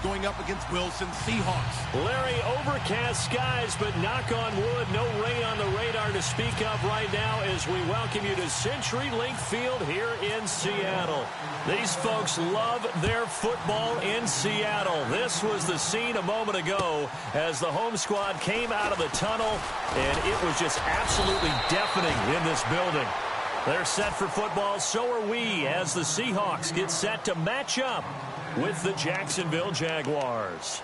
going up against Wilson's Seahawks. Larry, overcast skies, but knock on wood, no rain on the radar to speak of right now as we welcome you to CenturyLink Field here in Seattle. These folks love their football in Seattle. This was the scene a moment ago as the home squad came out of the tunnel, and it was just absolutely deafening in this building. They're set for football, so are we, as the Seahawks get set to match up with the Jacksonville Jaguars.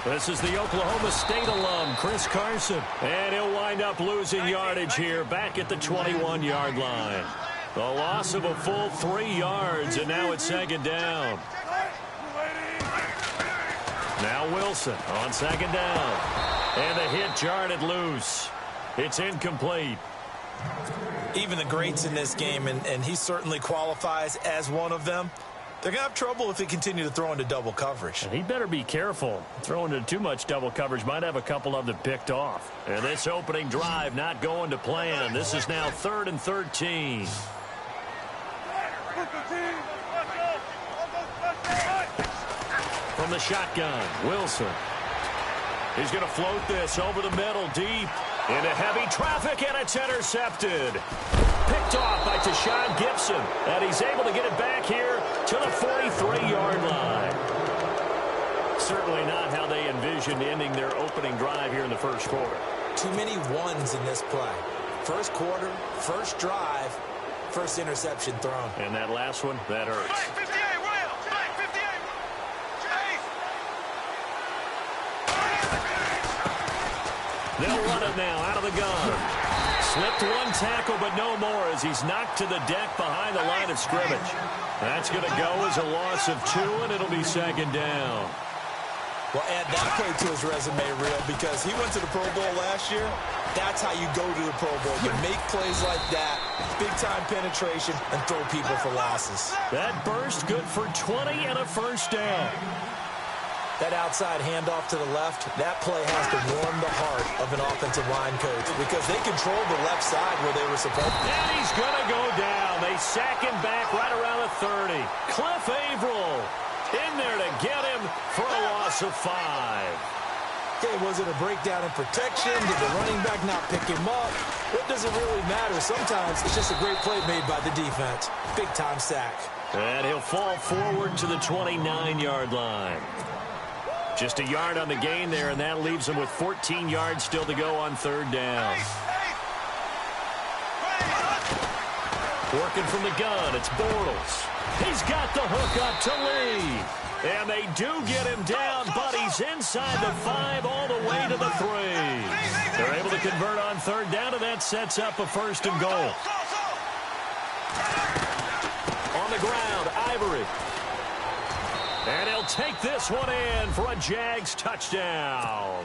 This is the Oklahoma State alum, Chris Carson. And he'll wind up losing yardage here back at the 21-yard line. The loss of a full 3 yards, and now it's second down. Now Wilson on second down. And the hit jarred loose. It's incomplete. Even the greats in this game, and he certainly qualifies as one of them, they're going to have trouble if they continue to throw into double coverage. And he better be careful. Throwing into too much double coverage might have a couple of them picked off. And this opening drive not going to plan. This is now 3rd and 13. From the shotgun, Wilson. He's going to float this over the middle, deep into heavy traffic, and it's intercepted. Picked off by Tashawn Gibson, and he's able to get it back here to the 43-yard line. Certainly not how they envisioned ending their opening drive here in the first quarter. Too many ones in this play. First quarter, first drive, first interception thrown. And that last one, that hurts. They'll run it now out of the gun. Slipped one tackle, but no more as he's knocked to the deck behind the line of scrimmage. That's going to go as a loss of 2, and it'll be second down. Well, add that play to his resume, Real, because he went to the Pro Bowl last year. That's how you go to the Pro Bowl. You make plays like that, big-time penetration, and throw people for losses. That burst good for 20 and a first down. That outside handoff to the left, that play has to warm the heart of an offensive line coach because they control the left side where they were supposed to. And he's going to go down. They sack him back right around the 30. Cliff Averill in there to get him for a loss of 5. Okay, was it a breakdown in protection? Did the running back not pick him up? What does it really matter? Sometimes it's just a great play made by the defense. Big-time sack. And he'll fall forward to the 29-yard line. Just a yard on the gain there, and that leaves him with 14 yards still to go on 3rd down. Working from the gun, it's Bortles. He's got the hook up to Lee. And they do get him down, but he's inside the 5 all the way to the 3. They're able to convert on 3rd down, and that sets up a 1st and goal. On the ground, Ivory. And he'll take this one in for a Jags touchdown.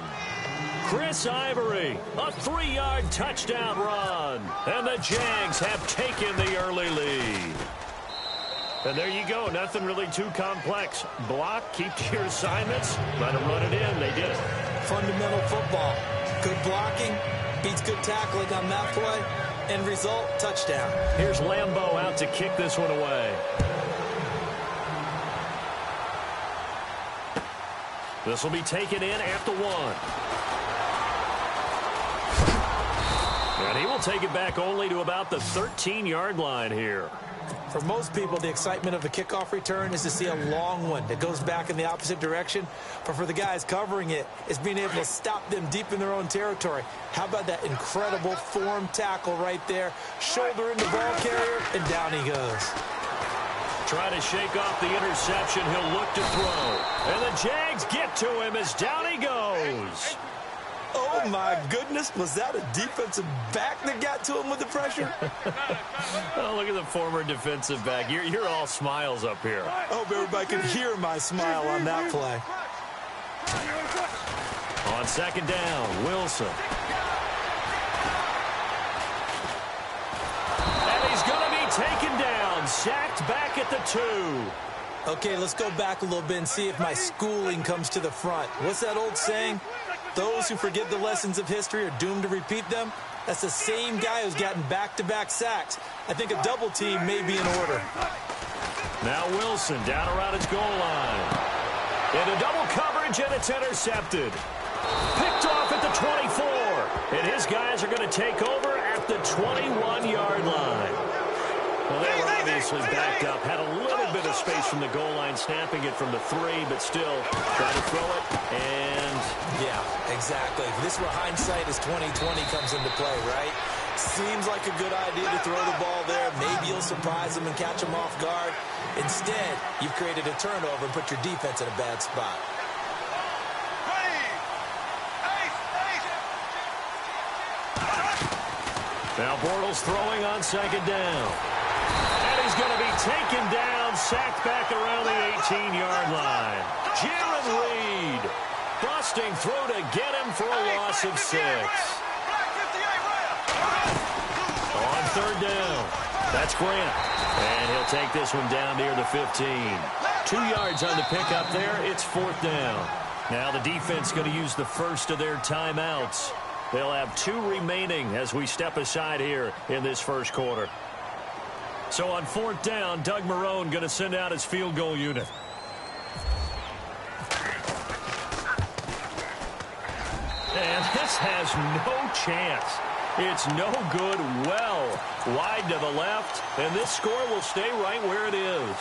Chris Ivory, a 3-yard touchdown run. And the Jags have taken the early lead. And there you go. Nothing really too complex. Block, keep to your assignments, let them run it in. They did it. Fundamental football. Good blocking beats good tackling on that play. End result, touchdown. Here's Lambeau out to kick this one away. This will be taken in at the 1. And he will take it back only to about the 13-yard line here. For most people, the excitement of a kickoff return is to see a long one that goes back in the opposite direction. But for the guys covering it, it's being able to stop them deep in their own territory. How about that incredible form tackle right there? Shoulder in the ball carrier, and down he goes. Trying to shake off the interception. He'll look to throw. And the Jags get to him as down he goes. Oh, my goodness. Was that a defensive back that got to him with the pressure? Oh, look at the former defensive back. You're all smiles up here. I hope everybody can hear my smile on that play. On 2nd down, Wilson. And he's going to be taken down. sacked back at the 2. Okay, let's go back a little bit and see if my schooling comes to the front. What's that old saying? Those who forget the lessons of history are doomed to repeat them. That's the same guy who's gotten back-to-back sacks. I think a double team may be in order. Now Wilson down around his goal line. Into double coverage, and it's intercepted. Picked off at the 24. And his guys are going to take over at the 21-yard line. Well, they were obviously backed up. Had a little bit of space from the goal line, snapping it from the 3, but still trying to throw it. And yeah, exactly. This is where hindsight is 20/20 comes into play, right? Seems like a good idea to throw the ball there. Maybe you'll surprise them and catch them off guard. Instead, you've created a turnover and put your defense in a bad spot. Now Bortles throwing on second down. And he's going to be taken down, sacked back around the 18-yard line. Jaron Reed busting through to get him for a loss of 6. On third down, that's Grant. And he'll take this one down near the 15. 2 yards on the pickup there. It's 4th down. Now the defense going to use the first of their timeouts. They'll have 2 remaining as we step aside here in this first quarter. So on 4th down, Doug Marrone going to send out his field goal unit. And this has no chance. It's no good, well wide to the left, and this score will stay right where it is.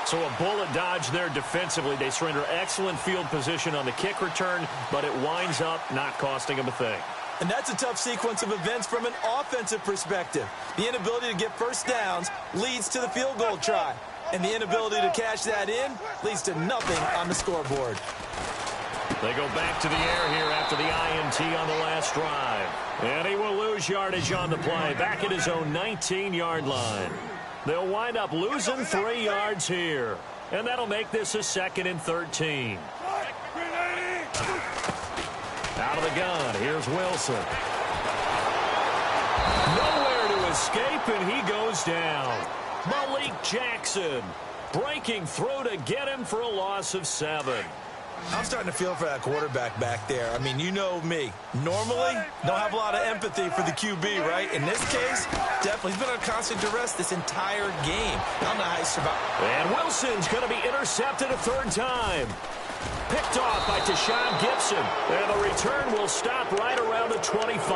So a bullet dodge there defensively. They surrender excellent field position on the kick return, but it winds up not costing them a thing. And that's a tough sequence of events from an offensive perspective. The inability to get first downs leads to the field goal try. And the inability to cash that in leads to nothing on the scoreboard. They go back to the air here after the INT on the last drive. And he will lose yardage on the play, back at his own 19-yard line. They'll wind up losing 3 yards here. And that'll make this a 2nd and 13. Out of the gun, here's Wilson. Nowhere to escape, and he goes down. Malik Jackson breaking through to get him for a loss of 7. I'm starting to feel for that quarterback back there. I mean, you know me. Normally, don't have a lot of empathy for the QB, right? In this case, definitely. He's been on constant duress this entire game. I don't know how he survived. And Wilson's going to be intercepted a 3rd time. Picked off by Tashawn Gibson. And the return will stop right around the 25.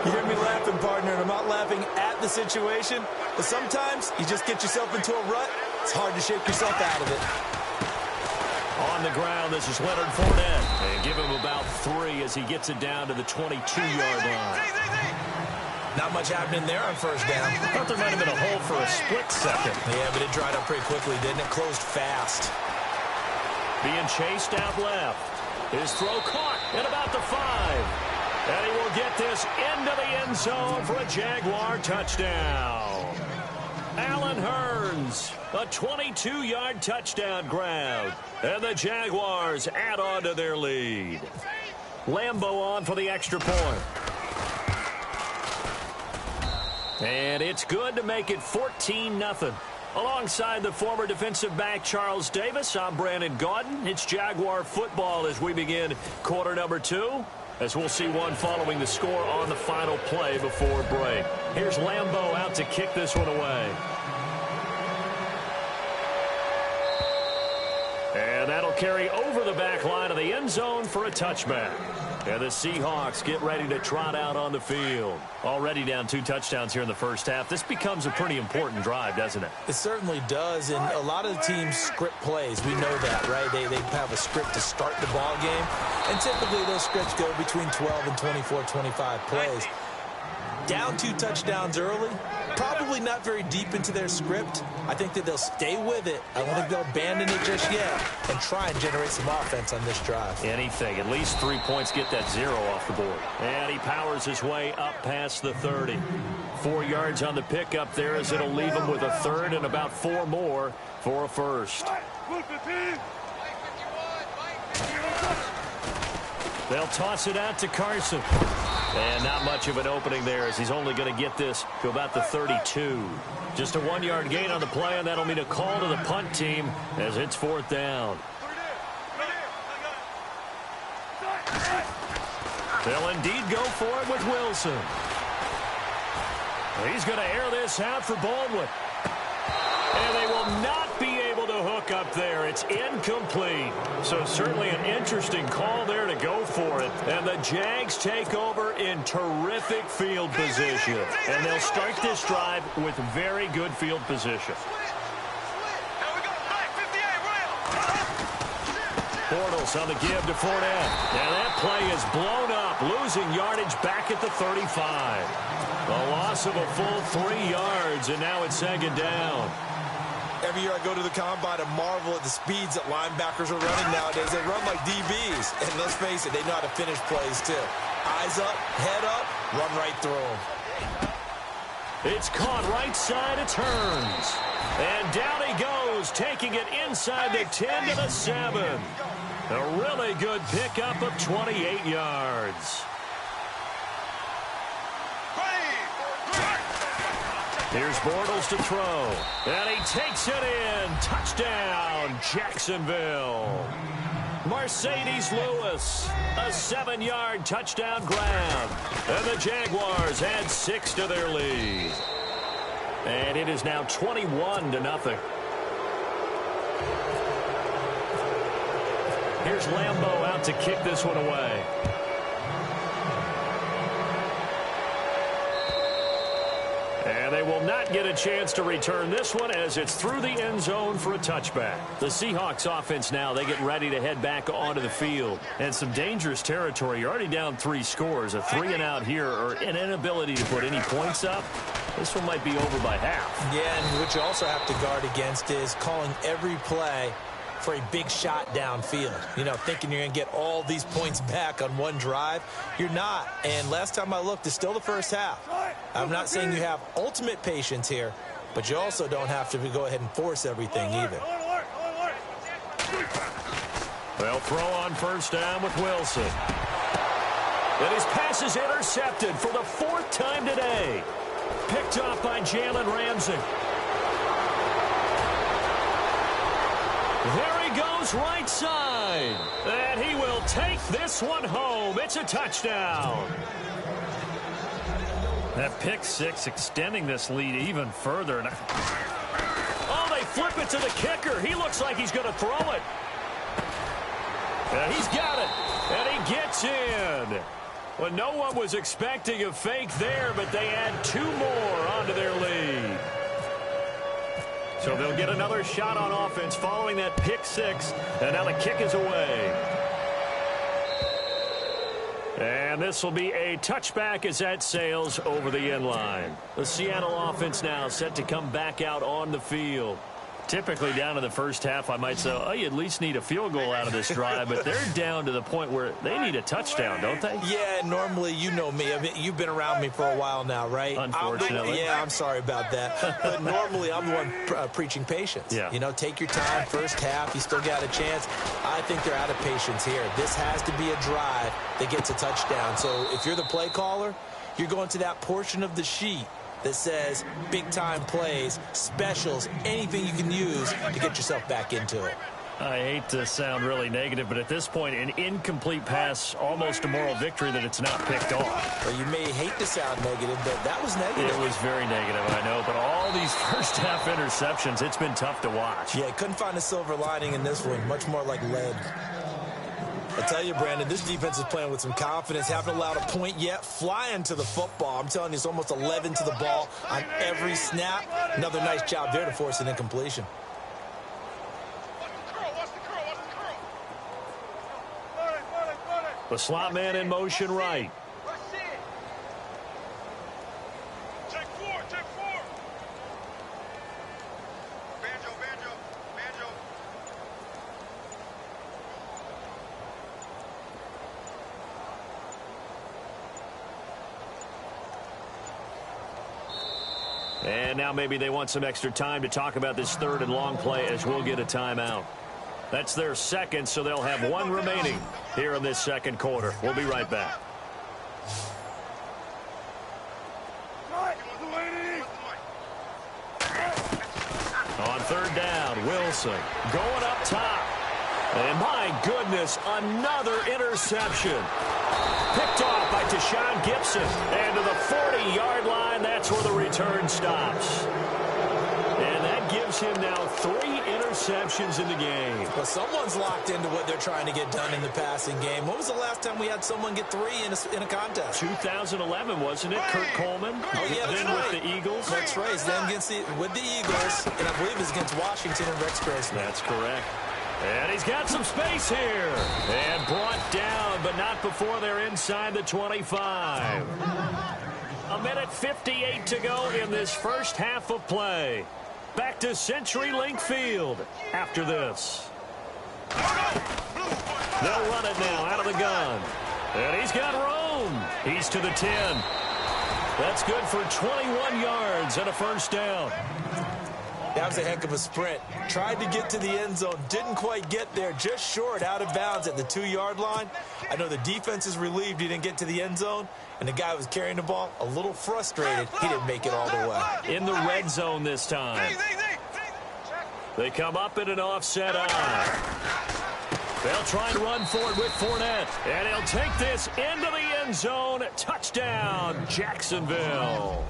You hear me laughing, partner, and I'm not laughing at the situation. But sometimes you just get yourself into a rut. It's hard to shake yourself out of it. On the ground, this is Leonard Fournette. And give him about 3 as he gets it down to the 22-yard line. Not much happening there on first down. I thought there might have been a hole for a split second. Yeah, but it dried up pretty quickly, didn't it? Closed fast. Being chased out left. His throw caught at about the 5. And he will get this into the end zone for a Jaguar touchdown. Allen Hurns, a 22-yard touchdown grab. And the Jaguars add on to their lead. Lambeau on for the extra point. And it's good to make it 14-0. Alongside the former defensive back Charles Davis, I'm Brandon Gaudin. It's Jaguar football as we begin quarter number 2. As we'll see one following the score on the final play before break. Here's Lambeau out to kick this one away. And that'll carry over the back line of the end zone for a touchback. And the Seahawks get ready to trot out on the field. Already down 2 touchdowns here in the first half. This becomes a pretty important drive, doesn't it? It certainly does, and a lot of the teams script plays. We know that, right? They have a script to start the ball game, and typically those scripts go between 12 and 24, 25 plays. Down 2 touchdowns early, probably not very deep into their script. I think that they'll stay with it. I don't think they'll abandon it just yet and try and generate some offense on this drive. Anything. At least 3 points, get that 0 off the board. And he powers his way up past the 30. 4 yards on the pickup there as it'll leave him with a 3rd and about 4 more for a first. They'll toss it out to Carson. And not much of an opening there, as he's only going to get this to about the 32. Just a 1-yard gain on the play, and that'll mean a call to the punt team as it's 4th down. They'll indeed go for it with Wilson. He's going to air this out for Baldwin. And they will not be able to hook up there. It's incomplete. So certainly an interesting call there to go for it. And the Jags take over in terrific field position. And they'll start this drive with very good field position. Bortles on the give to Fournette. And that play is blown up, losing yardage back at the 35. A loss of a full 3 yards, and now it's 2nd down. Every year I go to the combine and marvel at the speeds that linebackers are running nowadays. They run like DBs. And let's face it, they know how to finish plays too. Eyes up, head up, run right through them. It's caught right side, it turns. And down he goes, taking it inside the 10 to the 7. A really good pickup of 28 yards. Here's Bortles to throw. And he takes it in. Touchdown, Jacksonville. Mercedes Lewis, a 7-yard touchdown grab. And the Jaguars add 6 to their lead. And it is now 21-0. Here's Lambeau out to kick this one away. And they will not get a chance to return this one as it's through the end zone for a touchback. The Seahawks offense now, they get ready to head back onto the field. And some dangerous territory. You're already down 3 scores. A 3-and-out here or an inability to put any points up. This one might be over by half. Yeah, and what you also have to guard against is calling every play for a big shot downfield. You know, thinking you're going to get all these points back on one drive. You're not. And last time I looked, it's still the first half. I'm not saying you have ultimate patience here, but you also don't have to go ahead and force everything either. They'll throw on 1st down with Wilson. And his pass is intercepted for the 4th time today. Picked off by Jalen Ramsey. There he goes right side. And he will take this one home. It's a touchdown. That pick 6 extending this lead even further. Oh, they flip it to the kicker. He looks like he's going to throw it. And he's got it. And he gets in. Well, no one was expecting a fake there, but they add 2 more onto their lead. So they'll get another shot on offense following that pick 6. And now the kick is away. And this will be a touchback as that sails over the end line. The Seattle offense now set to come back out on the field. Typically down to the first half, I might say, oh, you at least need a field goal out of this drive. But they're down to the point where they need a touchdown, don't they? Yeah, normally, you know me. I mean, you've been around me for a while now, right? Unfortunately. I'm sorry about that. But normally, I'm the one preaching patience. Yeah. You know, take your time. First half, you still got a chance. I think they're out of patience here. This has to be a drive that gets a touchdown. So if you're the play caller, you're going to that portion of the sheet that says big-time plays, specials, anything you can use to get yourself back into it. I hate to sound really negative, but at this point, an incomplete pass, almost a moral victory that it's not picked off. Well, you may hate to sound negative, but that was negative. It was very negative, I know, but all these first-half interceptions, it's been tough to watch. Yeah, couldn't find a silver lining in this one, much more like lead. I tell you, Brandon, this defense is playing with some confidence. Haven't allowed a point yet. Flying to the football. I'm telling you, it's almost 11 to the ball on every snap. Another nice job there to force an incompletion. The slot man in motion right. And now maybe they want some extra time to talk about this 3rd and long play as we'll get a timeout. That's their 2nd, so they'll have 1 remaining here in this 2nd quarter. We'll be right back. On third down, Wilson going up top. And my goodness, another interception. Picked off by Deshaun Gibson. And to the 40-yard line, that's where the return stops. And that gives him now 3 interceptions in the game. Well, someone's locked into what they're trying to get done in the passing game. When was the last time we had someone get 3 in a contest? 2011, wasn't it? Kurt Coleman. Oh, yeah, that's then right. with the Eagles. That's right. Then with the Eagles, and I believe it's against Washington and Rex Grossman. That's correct. And he's got some space here. And brought down, but not before they're inside the 25. A minute 58 to go in this first half of play. Back to CenturyLink Field after this. They'll run it now out of the gun. And he's got room. He's to the 10. That's good for 21 yards and a first down. That was a heck of a sprint. Tried to get to the end zone. Didn't quite get there. Just short, out of bounds at the 2-yard line. I know the defense is relieved he didn't get to the end zone. And the guy who was carrying the ball, a little frustrated. He didn't make it all the way. In the red zone this time. They come up in an offset eye. They'll try and run for it with Fournette. And he'll take this into the end zone. Touchdown, Jacksonville.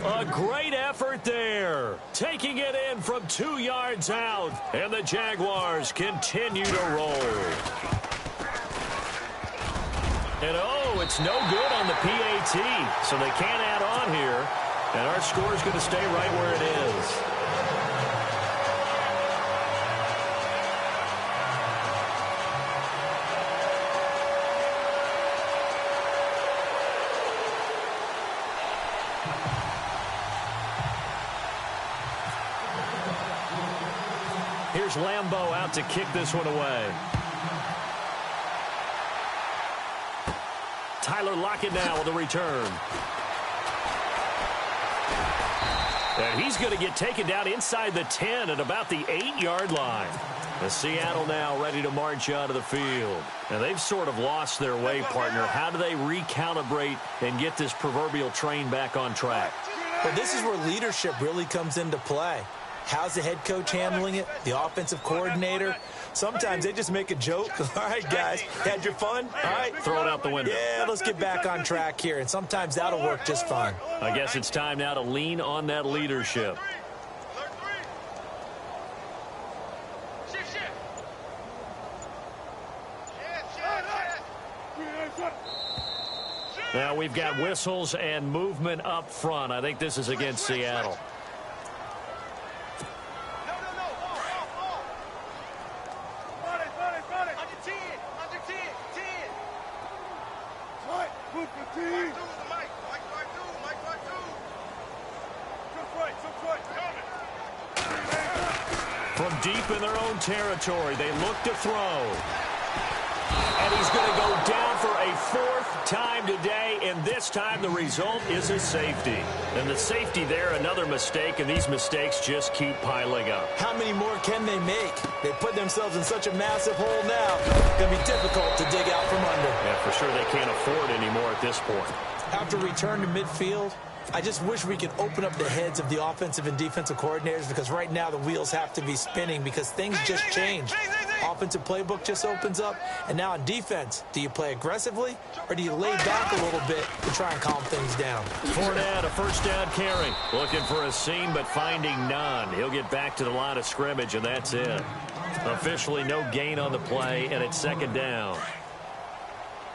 A great effort there. Taking it in from 2 yards out. And the Jaguars continue to roll. And oh, it's no good on the PAT. So they can't add on here. And our score is going to stay right where it is. Here's Lambeau out to kick this one away. Tyler Lockett now with the return. And he's going to get taken down inside the 10 at about the 8-yard line. The Seattle now ready to march out of the field. And they've sort of lost their way, partner. How do they recalibrate and get this proverbial train back on track? Well, this is where leadership really comes into play. How's the head coach handling it? The offensive coordinator? Sometimes they just make a joke. All right, guys, had your fun? All right. Throw it out the window. Yeah, let's get back on track here. And sometimes that'll work just fine. I guess it's time now to lean on that leadership. Now we've got whistles and movement up front. I think this is against Seattle. From deep in their own territory, they look to throw. And he's going to go down for a 4th time today, and this time the result is a safety. And the safety there, another mistake, and these mistakes just keep piling up. How many more can they make? They put themselves in such a massive hole now. It's going to be difficult to dig out from under. Yeah, for sure they can't afford anymore at this point. After return to midfield, I just wish we could open up the heads of the offensive and defensive coordinators, because right now the wheels have to be spinning because things just change. Offensive playbook just opens up, and now on defense, do you play aggressively or do you lay back a little bit to try and calm things down? Fournette, a first down carry. Looking for a seam but finding none. He'll get back to the line of scrimmage, and that's it. Officially no gain on the play, and it's 2nd down.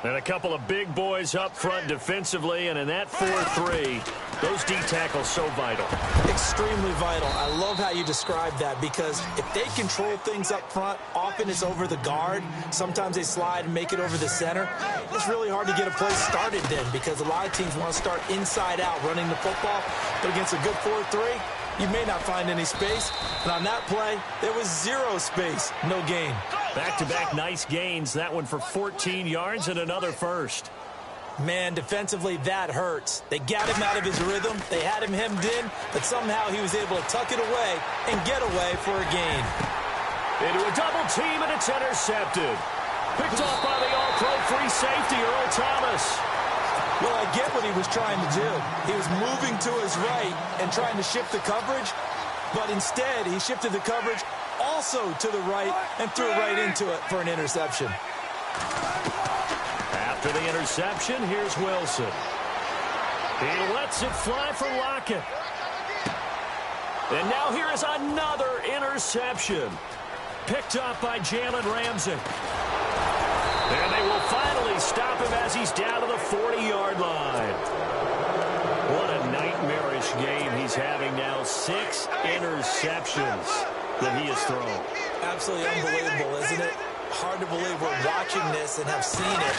And a couple of big boys up front defensively, and in that 4-3, those D tackles so vital. Extremely vital. I love how you describe that, because if they control things up front, often it's over the guard. Sometimes they slide and make it over the center. It's really hard to get a play started then, because a lot of teams want to start inside out running the football. But against a good 4-3, you may not find any space. And on that play, there was 0 space, no gain. Back-to-back nice gains. That one for 14 yards and another first. Man, defensively, that hurts. They got him out of his rhythm. They had him hemmed in, but somehow he was able to tuck it away and get away for a gain. Into a double team, and it's intercepted. Picked off by the all-pro free safety, Earl Thomas. Well, I get what he was trying to do. He was moving to his right and trying to shift the coverage. But instead, he shifted the coverage also to the right and threw it right into it for an interception. After the interception, here's Wilson. He lets it fly for Lockett. And now here is another interception. Picked up by Jalen Ramsey. And they will finally stop him as he's down to the 40-yard line. What a nightmarish game he's having now. 6 interceptions that he has thrown. Absolutely unbelievable, isn't it? Hard to believe we're watching this and have seen it,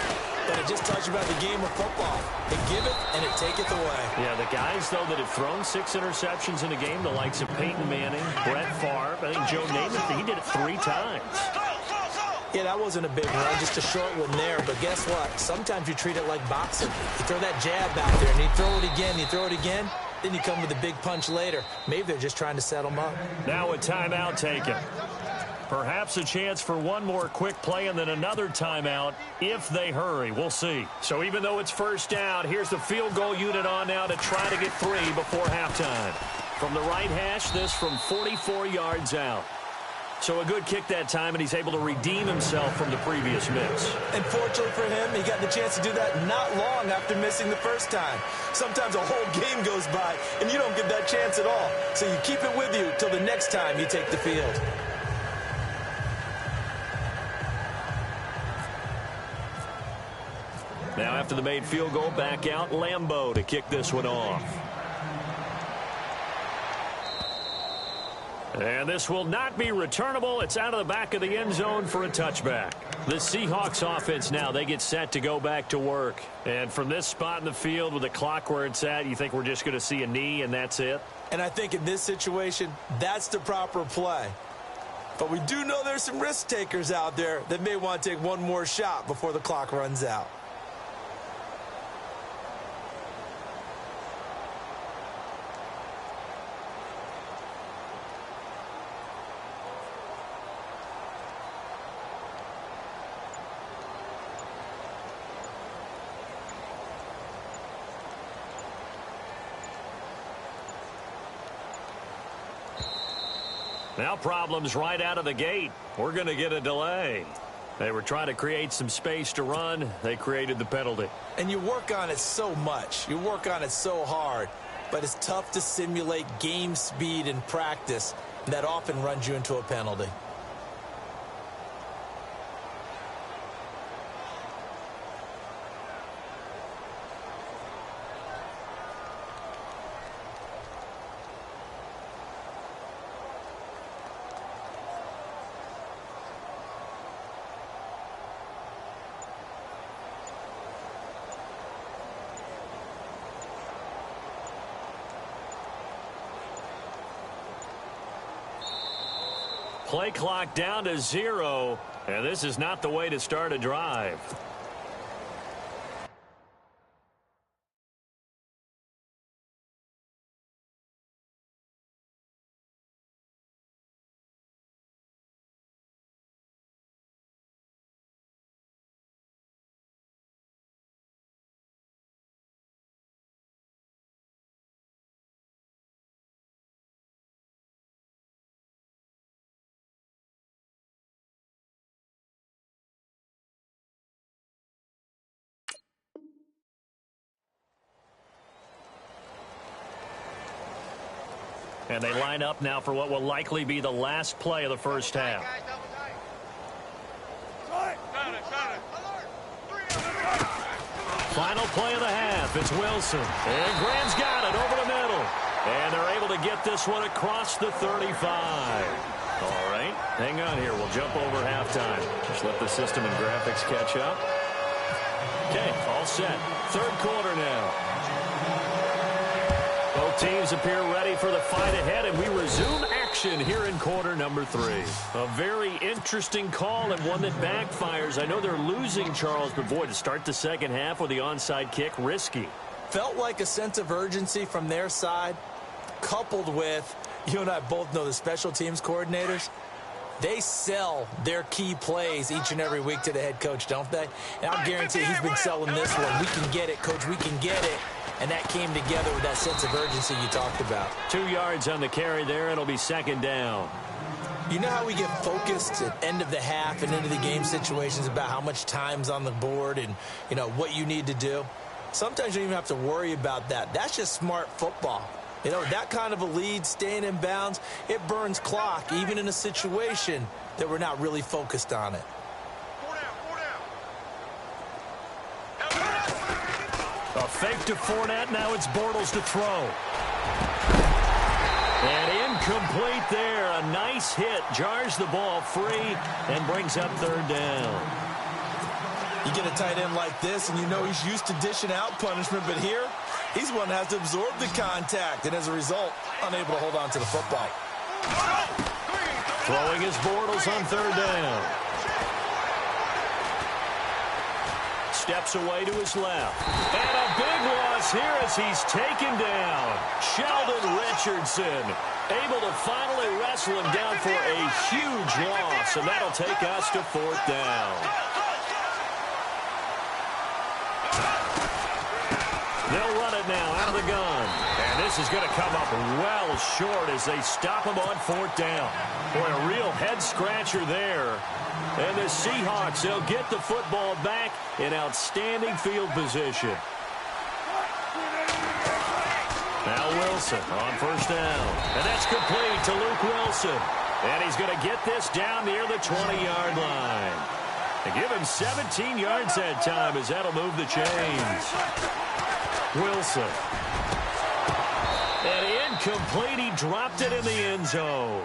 but it just tells you about the game of football. They give it and it taketh away. Yeah, the guys, though, that have thrown 6 interceptions in a game, the likes of Peyton Manning, Brett Favre, I think Joe Namath, he did it 3 times. Yeah, that wasn't a big run, just a short one there. But guess what? Sometimes you treat it like boxing. You throw that jab back there, and you throw it again, you throw it again, then you come with a big punch later. Maybe they're just trying to set them up. Now a timeout taken. Perhaps a chance for one more quick play and then another timeout if they hurry. We'll see. So even though it's first down, here's the field goal unit on now to try to get 3 before halftime. From the right hash, this from 44 yards out. So a good kick that time, and he's able to redeem himself from the previous miss. And fortunately for him, he got the chance to do that not long after missing the first time. Sometimes a whole game goes by, and you don't get that chance at all. So you keep it with you till the next time you take the field. Now after the made field goal, back out Lambeau to kick this one off. And this will not be returnable. It's out of the back of the end zone for a touchback. The Seahawks offense now, they get set to go back to work. And from this spot in the field with the clock where it's at, you think we're just going to see a knee and that's it? And I think in this situation, that's the proper play. But we do know there's some risk takers out there that may want to take one more shot before the clock runs out. Now problems right out of the gate. We're going to get a delay. They were trying to create some space to run. They created the penalty. And you work on it so much. You work on it so hard. But it's tough to simulate game speed in practice. That often runs you into a penalty. Play clock down to 0, and this is not the way to start a drive. And they line up now for what will likely be the last play of the first half. Final play of the half. It's Wilson. And Graham's got it over the middle. And they're able to get this one across the 35. All right, hang on here. We'll jump over halftime. Just let the system and graphics catch up. Okay, all set. Third quarter now. Both teams appear ready for the fight ahead, and we resume action here in quarter number 3. A very interesting call and one that backfires. I know they're losing, Charles, but boy, to start the second half with the onside kick, risky. Felt like a sense of urgency from their side, coupled with, you and I both know the special teams coordinators, they sell their key plays each and every week to the head coach, don't they? And I'll guarantee he's been selling this one. We can get it, coach. We can get it. and that came together with that sense of urgency you talked about. 2 yards on the carry there. It'll be second down. You know how we get focused at end of the half and into the game situations about how much time's on the board and, you know, what you need to do? Sometimes you don't even have to worry about that. That's just smart football. You know, that kind of a lead, staying in bounds, it burns clock, even in a situation that we're not really focused on it. A fake to Fournette. Now it's Bortles to throw. And incomplete there. A nice hit. Jars the ball free and brings up third down. You get a tight end like this, and you know he's used to dishing out punishment, but here, he's one that has to absorb the contact, and as a result, unable to hold on to the football. Throwing his Bortles on third down. Steps away to his left. And a big loss here as he's taken down. Sheldon Richardson able to finally wrestle him down for a huge loss, and that'll take us to fourth down. They'll run it now out of the gun. And this is going to come up well short as they stop him on fourth down. Boy, a real head-scratcher there. And the Seahawks, they'll get the football back in outstanding field position. Now Wilson on first down. And that's complete to Luke Wilson. And he's going to get this down near the 20-yard line. They give him 17 yards that time as that'll move the chains. Wilson. And incomplete. He dropped it in the end zone.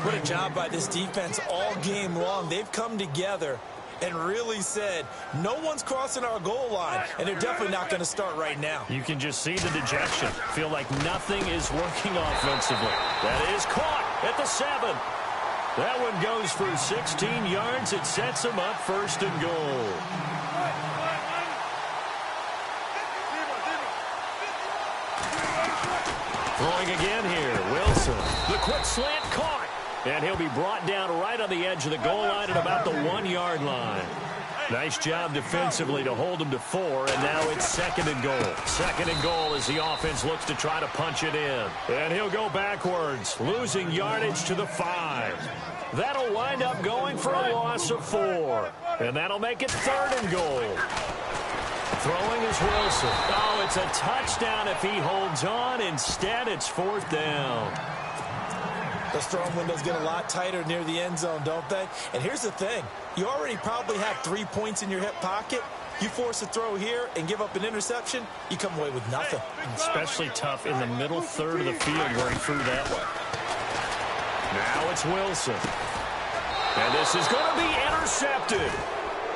What a job by this defense all game long. They've come together and really said, no one's crossing our goal line, and they're definitely not going to start right now. You can just see the dejection. Feel like nothing is working offensively. That is caught at the 7. That one goes for 16 yards. It sets them up first and goal. Throwing again here, Wilson. The quick slant caught. And he'll be brought down right on the edge of the goal line at about the 1-yard line. Nice job defensively to hold him to 4, and now it's second and goal. Second and goal as the offense looks to try to punch it in. And he'll go backwards, losing yardage to the 5. That'll wind up going for a loss of 4. And that'll make it third and goal. Throwing is Wilson. Oh, it's a touchdown if he holds on. Instead, it's fourth down. Those throwing windows get a lot tighter near the end zone, don't they? And here's the thing. You already probably have 3 points in your hip pocket. You force a throw here and give up an interception, you come away with nothing. Especially tough in the middle third of the field where he threw that one. Now it's Wilson. And this is going to be intercepted.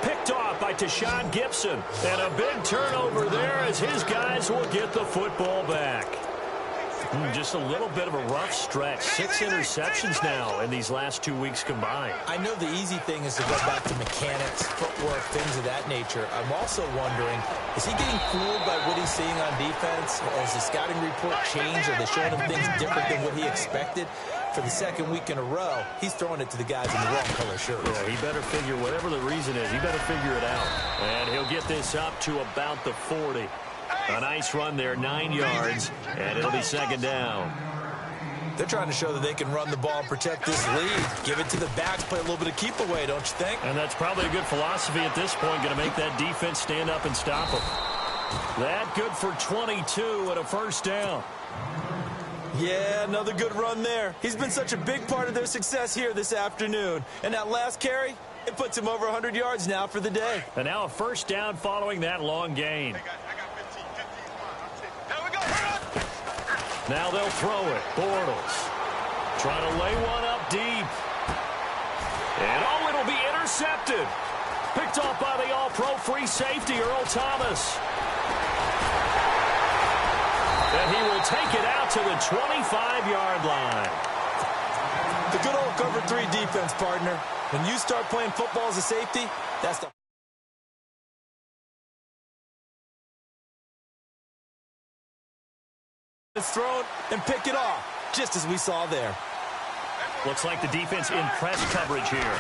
Picked off by Tashawn Gibson. And a big turnover there as his guys will get the football back. Just a little bit of a rough stretch. 6 interceptions now in these last 2 weeks combined. I know the easy thing is to go back to mechanics, footwork, things of that nature. I'm also wondering, is he getting fooled by what he's seeing on defense? Has the scouting report changed? Are they showing him things different than what he expected? For the second week in a row, he's throwing it to the guys in the wrong color shirts. Yeah, he better figure, whatever the reason is, he better figure it out. And he'll get this up to about the 40. A nice run there, 9 yards, and it'll be second down. They're trying to show that they can run the ball and protect this lead. Give it to the backs, play a little bit of keep away, don't you think? And that's probably a good philosophy at this point, going to make that defense stand up and stop them. That good for 22 and a first down. Yeah, another good run there. He's been such a big part of their success here this afternoon. And that last carry, it puts him over 100 yards now for the day. And now a first down following that long gain. Now they'll throw it. Bortles trying to lay one up deep. And oh, it'll be intercepted. Picked off by the all-pro free safety, Earl Thomas. And he will take it out to the 25-yard line. The good old cover 3 defense, partner. When you start playing football as a safety, that's the... It's thrown and pick it off, just as we saw there. Looks like the defense in press coverage here.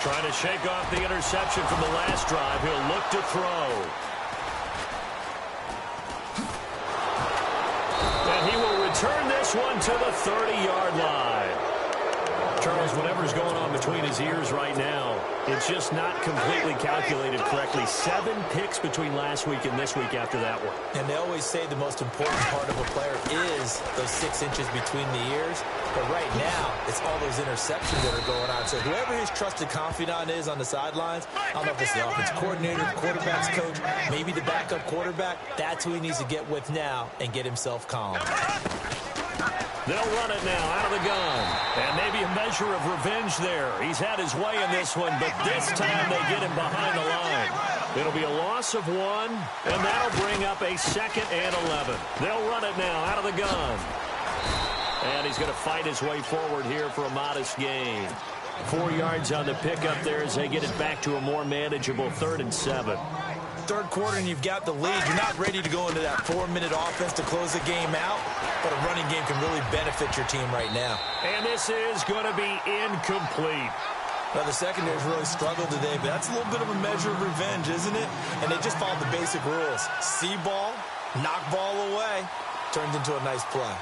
Trying to shake off the interception from the last drive. He'll look to throw. this one to the 30-yard line. Charles, whatever's going on between his ears right now, it's just not completely calculated correctly. 7 picks between last week and this week after that one. And they always say the most important part of a player is those 6 inches between the ears. But right now, it's all those interceptions that are going on. So whoever his trusted confidant is on the sidelines, I don't know if it's the offense coordinator, the quarterback's coach, maybe the backup quarterback, that's who he needs to get with now and get himself calm. They'll run it now out of the gun. And maybe a measure of revenge there. He's had his way in this one, but this time they get him behind the line. It'll be a loss of 1, and that'll bring up a 2nd and 11. They'll run it now out of the gun. And he's going to fight his way forward here for a modest gain. 4 yards on the pickup there as they get it back to a more manageable 3rd and 7. Third quarter and you've got the lead. You're not ready to go into that 4-minute offense to close the game out, but a running game can really benefit your team right now. And this is going to be incomplete. Well, the secondary's really struggled today, but that's a little bit of a measure of revenge, isn't it? And they just followed the basic rules. See ball, knock ball away, turned into a nice play.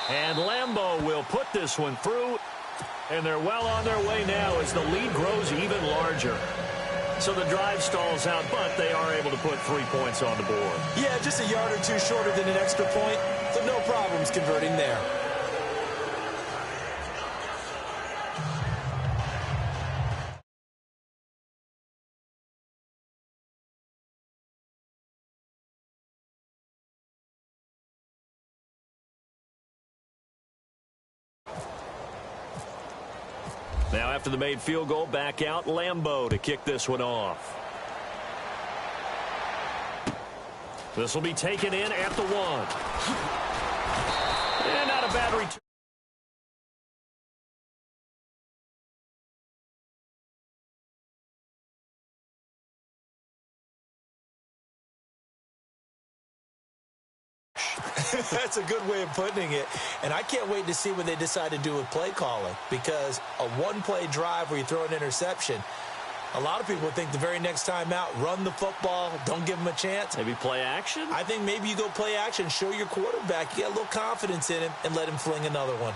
And Lambeau will put this one through. And they're well on their way now as the lead grows even larger. So the drive stalls out, but they are able to put 3 points on the board. Yeah, just a yard or two shorter than an extra point, so no problems converting there. Now after the made field goal, back out Lambeau to kick this one off. This will be taken in at the 1. And not a bad return. That's a good way of putting it. And I can't wait to see what they decide to do with play calling, because a one-play drive where you throw an interception, a lot of people think the very next time out, run the football, don't give them a chance. Maybe play action? I think maybe you go play action, show your quarterback, you get a little confidence in him, and let him fling another one.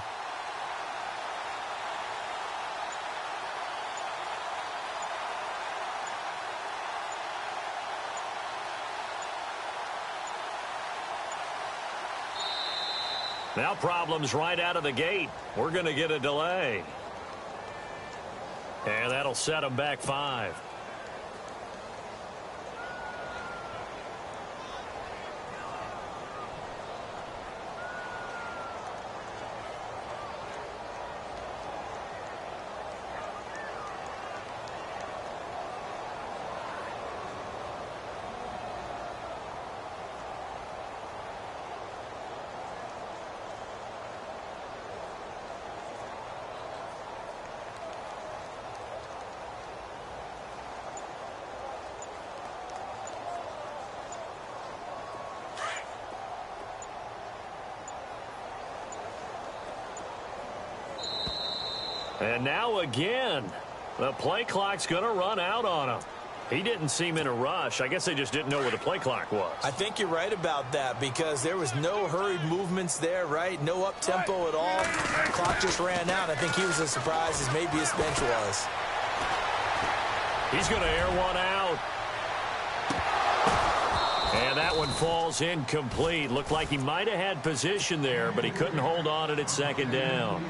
Now problems right out of the gate. We're going to get a delay. And that'll set them back 5. And now again, the play clock's going to run out on him. He didn't seem in a rush. I guess they just didn't know where the play clock was. I think you're right about that, because there was no hurried movements there, right? No up-tempo at all. The clock just ran out. I think he was as surprised as maybe his bench was. He's going to air one out. And that one falls incomplete. Looked like he might have had position there, but he couldn't hold on at 2nd down.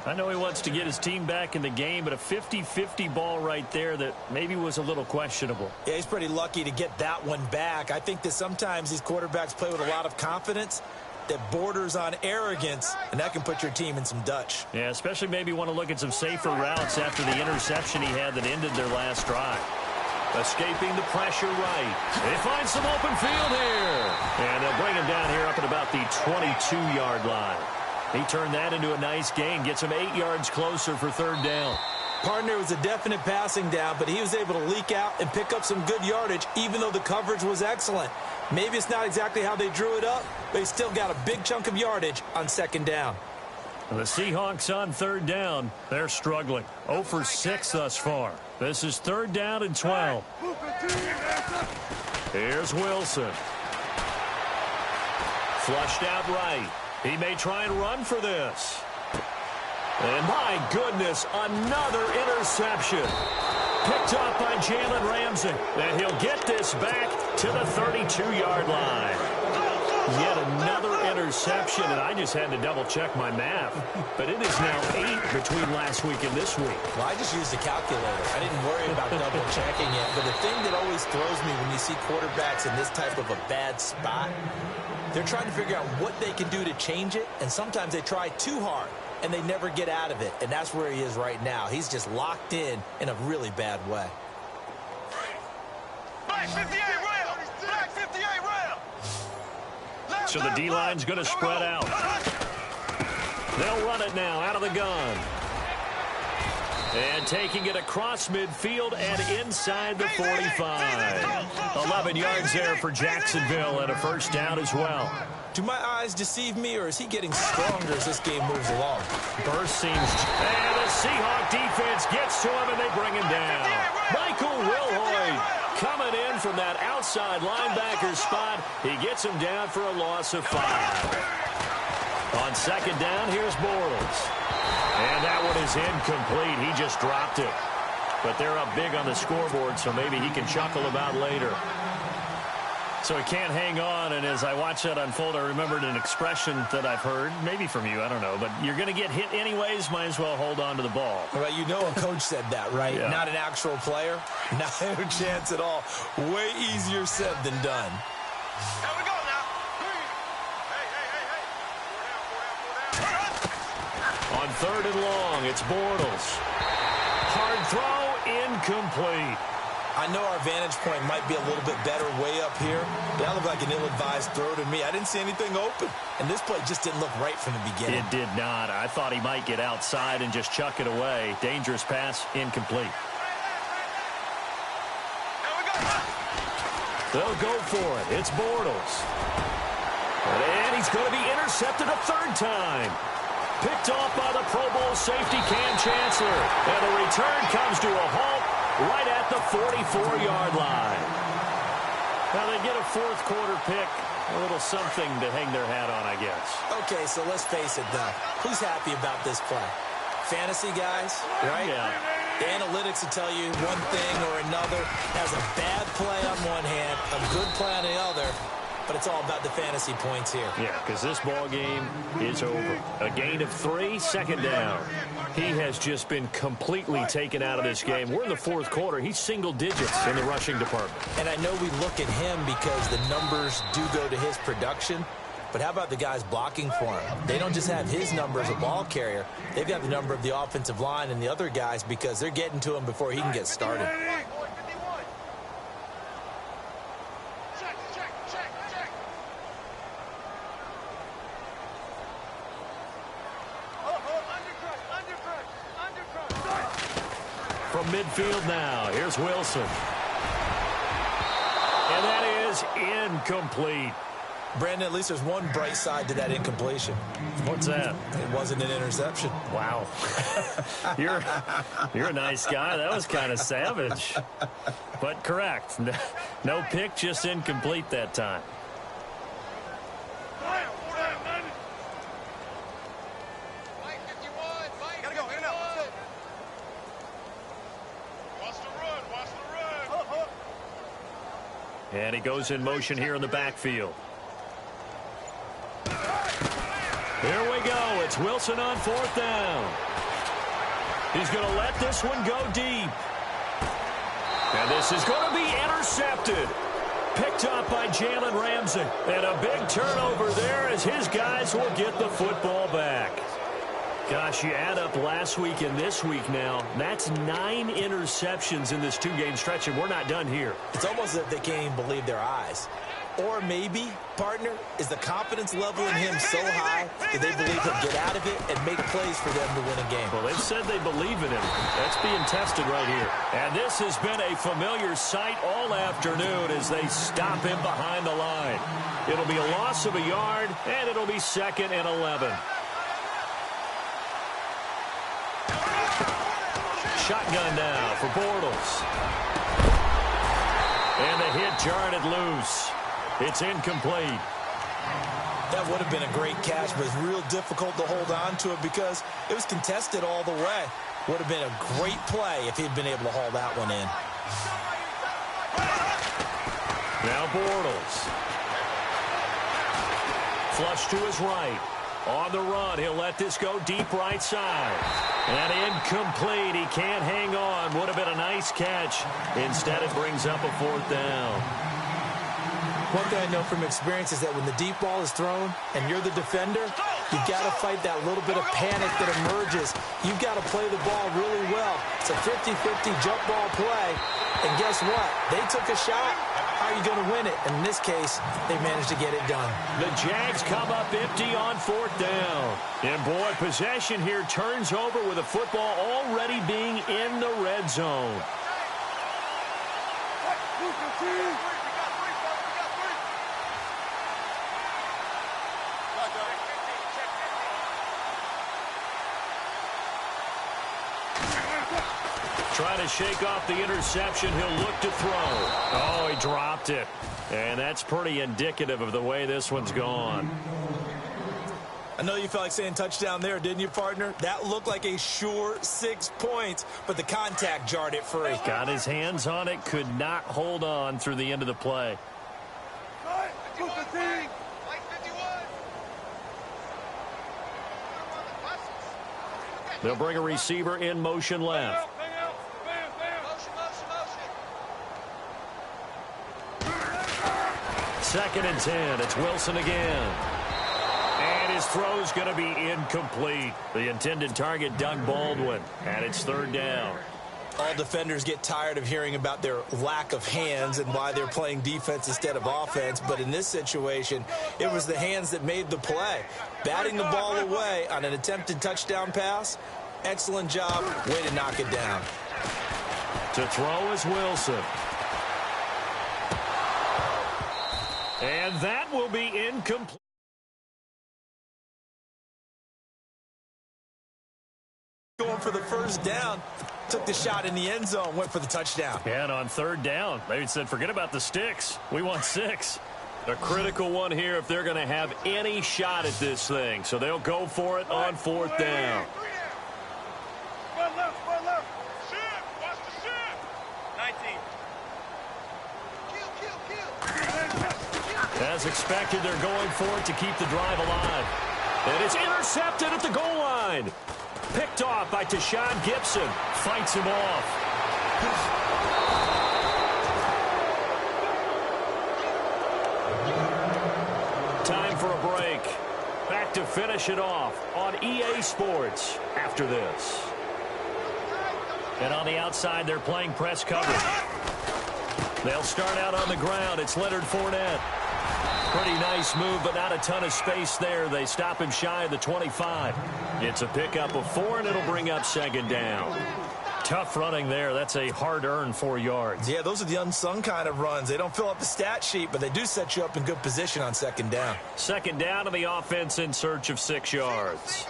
I know he wants to get his team back in the game, but a 50-50 ball right there that maybe was a little questionable. Yeah, he's pretty lucky to get that one back. I think that sometimes these quarterbacks play with a lot of confidence that borders on arrogance, and that can put your team in some Dutch. Yeah, especially maybe want to look at some safer routes after the interception he had that ended their last drive. Escaping the pressure right. They find some open field here. And they'll bring him down here up at about the 22-yard line. He turned that into a nice gain, gets him 8 yards closer for 3rd down. Partner was a definite passing down, but he was able to leak out and pick up some good yardage, even though the coverage was excellent. Maybe it's not exactly how they drew it up, but he still got a big chunk of yardage on 2nd down. The Seahawks on 3rd down, they're struggling. 0 for 6 thus far. This is 3rd down and 12. Here's Wilson. Flushed out right. He may try and run for this. And my goodness, another interception. Picked up by Jalen Ramsey. And he'll get this back to the 32-yard line. Yet another interception, and I just had to double-check my math. But it is now 8 between last week and this week. Well, I just used a calculator. I didn't worry about double-checking it. But the thing that always throws me when you see quarterbacks in this type of a bad spot, they're trying to figure out what they can do to change it, and sometimes they try too hard, and they never get out of it. And that's where he is right now. He's just locked in a really bad way. Black 58 rail! Black 58 rail! So the D-line's going to spread out. They'll run it now out of the gun. And taking it across midfield and inside the 45. 11 yards there for Jacksonville and a first down as well. Do my eyes deceive me, or is he getting stronger as this game moves along? Burst seems... And the Seahawk defense gets to him, and they bring him down. Michael Wilhoit coming in from that outside linebacker spot. He gets him down for a loss of 5. On second down, here's Bortles. And that one is incomplete. He just dropped it. But they're up big on the scoreboard, so maybe he can chuckle about later. So he can't hang on, and as I watched that unfold, I remembered an expression that I've heard, maybe from you, I don't know, but you're going to get hit anyways, might as well hold on to the ball. Well, you know a coach said that, right? Yeah. Not an actual player. Not a chance at all. Way easier said than done. Here we go now. Hey. On third and long, it's Bortles. Hard throw, incomplete. I know our vantage point might be a little bit better way up here, but that looked like an ill-advised throw to me. I didn't see anything open, and this play just didn't look right from the beginning. It did not. I thought he might get outside and just chuck it away. Dangerous pass, incomplete. Here we go. They'll go for it. It's Bortles. And he's going to be intercepted a third time. Picked off by the Pro Bowl safety Cam Chancellor. And the return comes to a halt right at the 44-yard line. Now they get a fourth quarter pick. A little something to hang their hat on, I guess. Okay, so let's face it, though. Who's happy about this play? Fantasy guys, right? Yeah. The analytics will tell you one thing or another. Has a bad play on one hand, a good play on the other. But it's all about the fantasy points here. Yeah, because this ball game is over. A gain of 3, second down. He has just been completely taken out of this game. We're in the fourth quarter. He's single digits in the rushing department. And I know we look at him because the numbers do go to his production. But how about the guys blocking for him? They don't just have his number as a ball carrier. They've got the number of the offensive line and the other guys because they're getting to him before he can get started. From midfield now, here's Wilson. And that is incomplete. Brandon, at least there's one bright side to that incompletion. What's that? It wasn't an interception. Wow. You're a nice guy. That was kind of savage. But correct. No pick, just incomplete that time. And he goes in motion here in the backfield. Here we go. It's Wilson on fourth down. He's going to let this one go deep. And this is going to be intercepted. Picked up by Jalen Ramsey. And a big turnover there as his guys will get the football back. Gosh, you add up last week and this week now. That's 9 interceptions in this two-game stretch, and we're not done here. It's almost as if they can't even believe their eyes. Or maybe, partner, is the confidence level in him so high that they believe he'll get out of it and make plays for them to win a game. Well, they've said they believe in him. That's being tested right here. And this has been a familiar sight all afternoon as they stop him behind the line. It'll be a loss of a yard, and it'll be 2nd and 11. Shotgun now for Bortles. And the hit jarred it loose. It's incomplete. That would have been a great catch, but it's real difficult to hold on to it because it was contested all the way. Would have been a great play if he'd been able to haul that one in. Now Bortles. Flush to his right. On the run, he'll let this go deep right side. And incomplete. He can't hang on. Would have been a nice catch. Instead, it brings up a 4th down. One thing I know from experience is that when the deep ball is thrown and you're the defender, you've got to fight that little bit of panic that emerges. You've got to play the ball really well. It's a 50-50 jump ball play. And guess what? They took a shot. How are you going to win it? And in this case, they managed to get it done. The Jags come up empty on 4th down. And boy, possession here turns over with the football already being in the red zone. Trying to shake off the interception. He'll look to throw. Oh, he dropped it. And that's pretty indicative of the way this one's gone. I know you felt like saying touchdown there, didn't you, partner? That looked like a sure 6 points, but the contact jarred it free. Got his hands on it, could not hold on through the end of the play. They'll bring a receiver in motion left. Second and 10. It's Wilson again. And his throw's going to be incomplete. The intended target, Doug Baldwin. And it's 3rd down. All defenders get tired of hearing about their lack of hands and why they're playing defense instead of offense. But in this situation, it was the hands that made the play. Batting the ball away on an attempted touchdown pass. Excellent job. Way to knock it down. To throw is Wilson. And that will be incomplete. Going for the first down. Took the shot in the end zone. Went for the touchdown. And on 3rd down, they said, forget about the sticks. We want 6. A critical one here if they're going to have any shot at this thing. So they'll go for it on 4th down. As expected, they're going for it to keep the drive alive. And it's intercepted at the goal line. Picked off by Tashawn Gibson. Fights him off. Time for a break. Back to finish it off on EA Sports after this. And on the outside, they're playing press coverage. They'll start out on the ground. It's Leonard Fournette. Pretty nice move, but not a ton of space there. They stop him shy of the 25. It's a pickup of 4, and it'll bring up 2nd down. Tough running there. That's a hard-earned 4 yards. Yeah, those are the unsung kind of runs. They don't fill up the stat sheet, but they do set you up in good position on 2nd down. 2nd down, and the offense in search of 6 yards.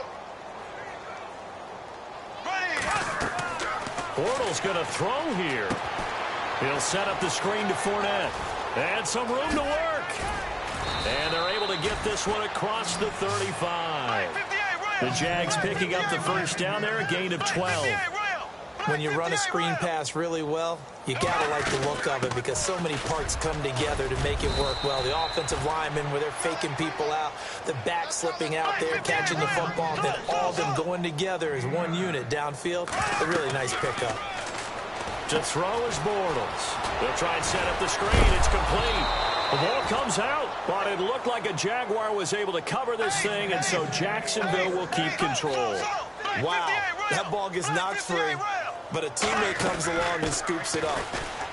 Bortles going to throw here. He'll set up the screen to Fournette. And some room to work. And they're able to get this one across the 35. The Jags picking up the 1st down there, a gain of 12. When you run a screen pass really well, you got to like the look of it because so many parts come together to make it work well. The offensive linemen, where they're faking people out, the back slipping out there, catching the football, and then all of them going together as one unit downfield. A really nice pickup. To throw is Bortles. They'll try and set up the screen. It's complete. The ball comes out, but it looked like a Jaguar was able to cover this thing, and so Jacksonville will keep control. Wow, that ball gets knocked free, but a teammate comes along and scoops it up.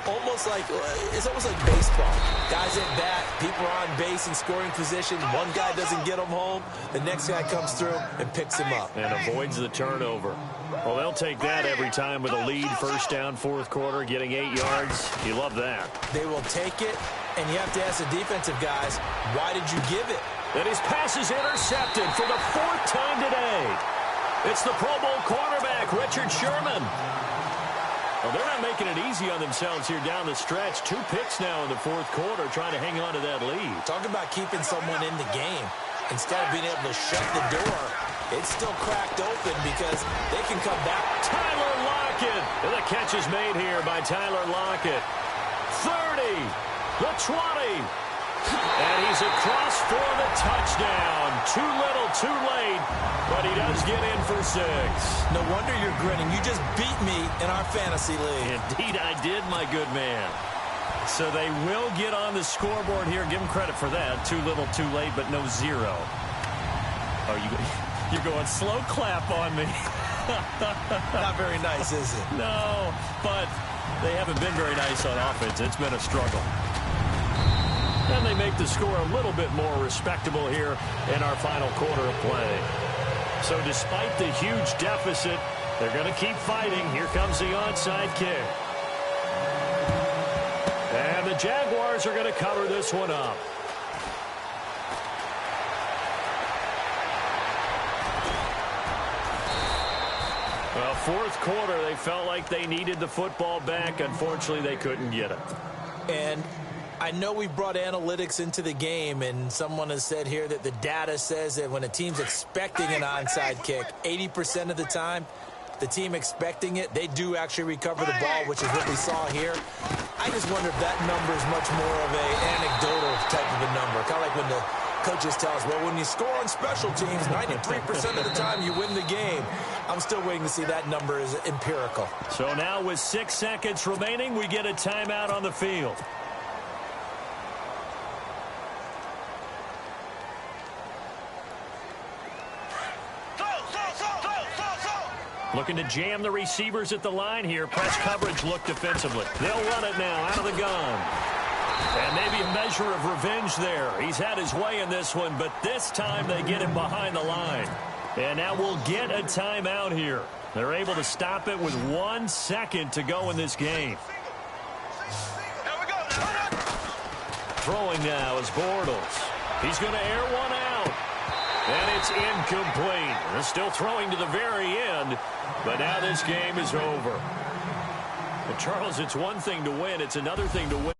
It's almost like baseball. Guys at bat, people are on base in scoring position. One guy doesn't get him home. The next guy comes through and picks him up. And avoids the turnover. Well, they'll take that every time with a lead. 1st down, 4th quarter, getting 8 yards. You love that. They will take it, and you have to ask the defensive guys, why did you give it? And his pass is intercepted for the 4th time today. It's the Pro Bowl cornerback, Richard Sherman. Well, they're not making it easy on themselves here down the stretch. 2 picks now in the fourth quarter, trying to hang on to that lead. Talk about keeping someone in the game. Instead of being able to shut the door, it's still cracked open because they can come back. Tyler Lockett. And the catch is made here by Tyler Lockett. 30, the 20. And he's across for the touchdown. Too little, too late, but he does get in for 6. No wonder you're grinning. You just beat me in our fantasy league. Indeed, I did, my good man. So they will get on the scoreboard here. Give them credit for that. Too little, too late, but no 0. Oh, you're going slow clap on me. Not very nice, is it? No, but they haven't been very nice on offense. It's been a struggle. And they make the score a little bit more respectable here in our final quarter of play. So despite the huge deficit, they're going to keep fighting. Here comes the onside kick. And the Jaguars are going to cover this one up. Well, fourth quarter, they felt like they needed the football back. Unfortunately, they couldn't get it. And I know we brought analytics into the game, and someone has said here that the data says that when a team's expecting an onside kick, 80% of the time, the team expecting it, they do actually recover the ball, which is what we saw here. I just wonder if that number is much more of an anecdotal type of a number. Kind of like when the coaches tell us, well, when you score on special teams, 93% of the time you win the game. I'm still waiting to see that number is empirical. So now with 6 seconds remaining, we get a timeout on the field. Looking to jam the receivers at the line here. Press coverage look defensively. They'll run it now out of the gun. And maybe a measure of revenge there. He's had his way in this one, but this time they get him behind the line. And now we'll get a timeout here. They're able to stop it with 1 second to go in this game. Throwing now is Bortles. He's going to air one out. And it's incomplete. They're still throwing to the very end, but now this game is over. But Charles, it's one thing to win. It's another thing to win.